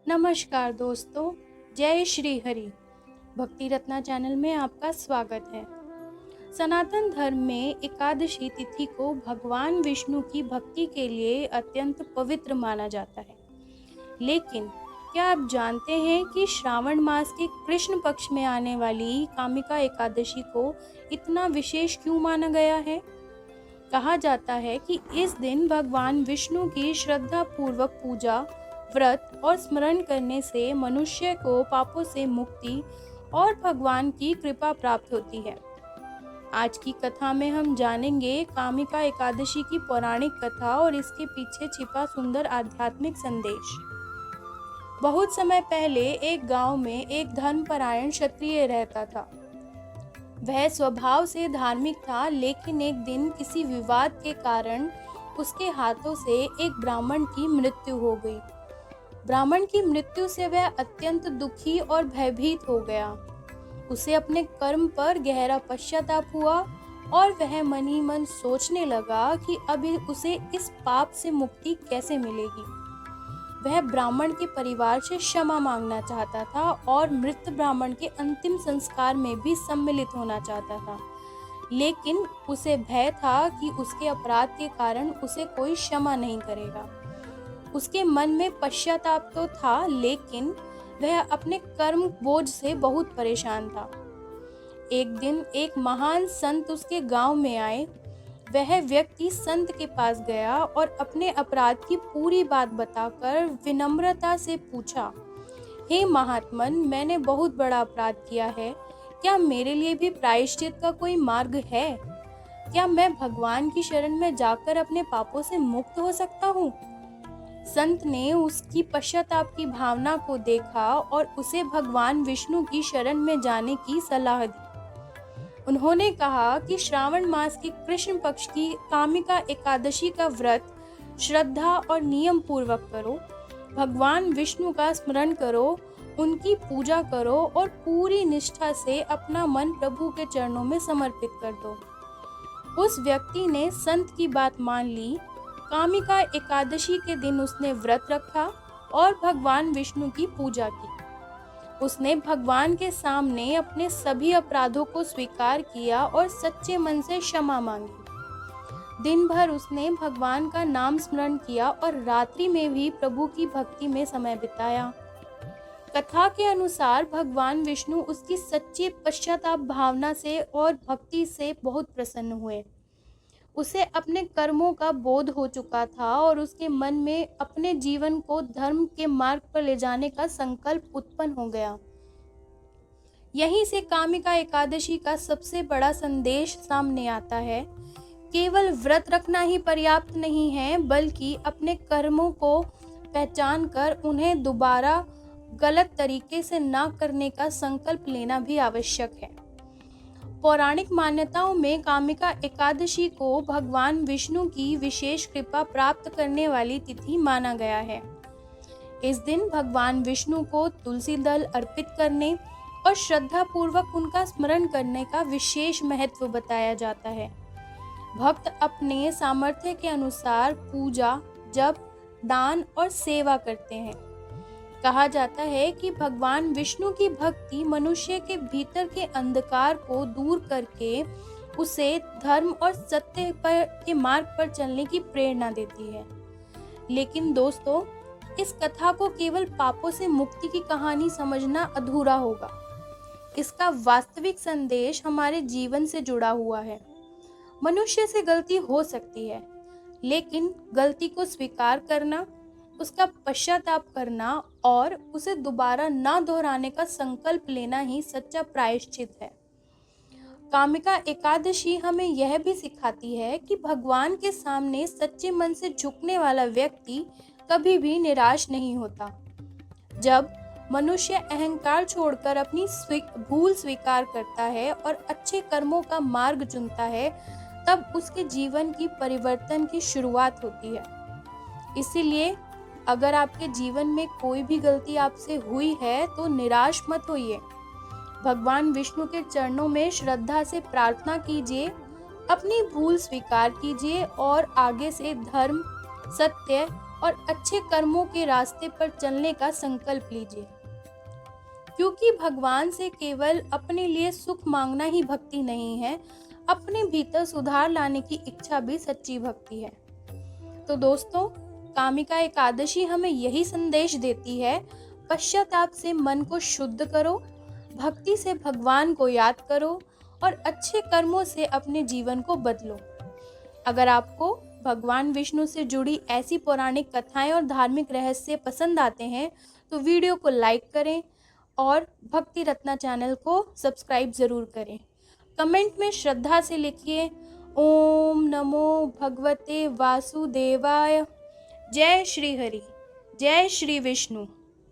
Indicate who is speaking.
Speaker 1: नमस्कार दोस्तों, जय श्री हरि। भक्ति रत्ना चैनल में आपका स्वागत है। सनातन धर्म में एकादशी तिथि को भगवान विष्णु की भक्ति के लिए अत्यंत पवित्र माना जाता है। लेकिन क्या आप जानते हैं कि श्रावण मास के कृष्ण पक्ष में आने वाली कामिका एकादशी को इतना विशेष क्यों माना गया है? कहा जाता है कि इस दिन भगवान विष्णु की श्रद्धा पूर्वक पूजा, व्रत और स्मरण करने से मनुष्य को पापों से मुक्ति और भगवान की कृपा प्राप्त होती है। आज की कथा में हम जानेंगे कामिका एकादशी की पौराणिक कथा और इसके पीछे छिपा सुंदर आध्यात्मिक संदेश। बहुत समय पहले एक गांव में एक धर्मपरायण क्षत्रिय रहता था। वह स्वभाव से धार्मिक था, लेकिन एक दिन किसी विवाद के कारण उसके हाथों से एक ब्राह्मण की मृत्यु हो गई। ब्राह्मण की मृत्यु से वह अत्यंत दुखी और भयभीत हो गया। उसे अपने कर्म पर गहरा पश्चाताप हुआ और वह मन ही मन सोचने लगा कि अभी उसे इस पाप से मुक्ति कैसे मिलेगी। वह ब्राह्मण के परिवार से क्षमा मांगना चाहता था और मृत ब्राह्मण के अंतिम संस्कार में भी सम्मिलित होना चाहता था, लेकिन उसे भय था कि उसके अपराध के कारण उसे कोई क्षमा नहीं करेगा। उसके मन में पश्चाताप तो था, लेकिन वह अपने कर्म बोझ से बहुत परेशान था। एक दिन एक महान संत उसके गांव में आए। वह व्यक्ति संत के पास गया और अपने अपराध की पूरी बात बताकर विनम्रता से पूछा, हे महात्मन, मैंने बहुत बड़ा अपराध किया है। क्या मेरे लिए भी प्रायश्चित का कोई मार्ग है? क्या मैं भगवान की शरण में जाकर अपने पापों से मुक्त हो सकता हूँ? संत ने उसकी पश्चाताप की भावना को देखा और उसे भगवान विष्णु की शरण में जाने की सलाह दी। उन्होंने कहा कि श्रावण मास की कृष्ण पक्ष की कामिका एकादशी का व्रत श्रद्धा और नियम पूर्वक करो। भगवान विष्णु का स्मरण करो, उनकी पूजा करो और पूरी निष्ठा से अपना मन प्रभु के चरणों में समर्पित कर दो। उस व्यक्ति ने संत की बात मान ली। कामिका एकादशी के दिन उसने व्रत रखा और भगवान विष्णु की पूजा की। उसने भगवान के सामने अपने सभी अपराधों को स्वीकार किया और सच्चे मन से क्षमा मांगी। दिन भर उसने भगवान का नाम स्मरण किया और रात्रि में भी प्रभु की भक्ति में समय बिताया। कथा के अनुसार भगवान विष्णु उसकी सच्ची पश्चाताप भावना से और भक्ति से बहुत प्रसन्न हुए। उसे अपने कर्मों का बोध हो चुका था और उसके मन में अपने जीवन को धर्म के मार्ग पर ले जाने का संकल्प उत्पन्न हो गया। यहीं से कामिका एकादशी का सबसे बड़ा संदेश सामने आता है। केवल व्रत रखना ही पर्याप्त नहीं है, बल्कि अपने कर्मों को पहचान कर उन्हें दोबारा गलत तरीके से ना करने का संकल्प लेना भी आवश्यक है। पौराणिक मान्यताओं में कामिका एकादशी को भगवान विष्णु की विशेष कृपा प्राप्त करने वाली तिथि माना गया है। इस दिन भगवान विष्णु को तुलसी दल अर्पित करने और श्रद्धा पूर्वक उनका स्मरण करने का विशेष महत्व बताया जाता है। भक्त अपने सामर्थ्य के अनुसार पूजा, जप, दान और सेवा करते हैं। कहा जाता है कि भगवान विष्णु की भक्ति मनुष्य के भीतर के अंधकार को दूर करके उसे धर्म और सत्य के मार्ग पर चलने की प्रेरणा देती है। लेकिन दोस्तों, इस कथा को केवल पापों से मुक्ति की कहानी समझना अधूरा होगा। इसका वास्तविक संदेश हमारे जीवन से जुड़ा हुआ है। मनुष्य से गलती हो सकती है, लेकिन गलती को स्वीकार करना, उसका पश्चाताप करना और उसे दोबारा ना दोहराने का संकल्प लेना ही सच्चा प्रायश्चित है। कामिका एकादशी हमें यह भी सिखाती है कि भगवान के सामने सच्चे मन से झुकने वाला व्यक्ति कभी भी निराश नहीं होता। जब मनुष्य अहंकार छोड़कर अपनी भूल स्वीकार करता है और अच्छे कर्मों का मार्ग चुनता है, तब उसके जीवन की परिवर्तन की शुरुआत होती है। इसीलिए अगर आपके जीवन में कोई भी गलती आपसे हुई है तो निराश मत होइए। भगवान विष्णु के चरणों में श्रद्धा से प्रार्थना कीजिए, अपनी भूल स्वीकार कीजिए और आगे से धर्म, सत्य और अच्छे कर्मों के रास्ते पर चलने का संकल्प लीजिए, क्योंकि भगवान से केवल अपने लिए सुख मांगना ही भक्ति नहीं है, अपने भीतर सुधार लाने की इच्छा भी सच्ची भक्ति है। तो दोस्तों, कामिका एकादशी हमें यही संदेश देती है, पश्चाताप से मन को शुद्ध करो, भक्ति से भगवान को याद करो और अच्छे कर्मों से अपने जीवन को बदलो। अगर आपको भगवान विष्णु से जुड़ी ऐसी पौराणिक कथाएं और धार्मिक रहस्य पसंद आते हैं तो वीडियो को लाइक करें और भक्ति रत्ना चैनल को सब्सक्राइब ज़रूर करें। कमेंट में श्रद्धा से लिखिए, ओम नमो भगवते वासुदेवाय। जय श्री हरि, जय श्री विष्णु।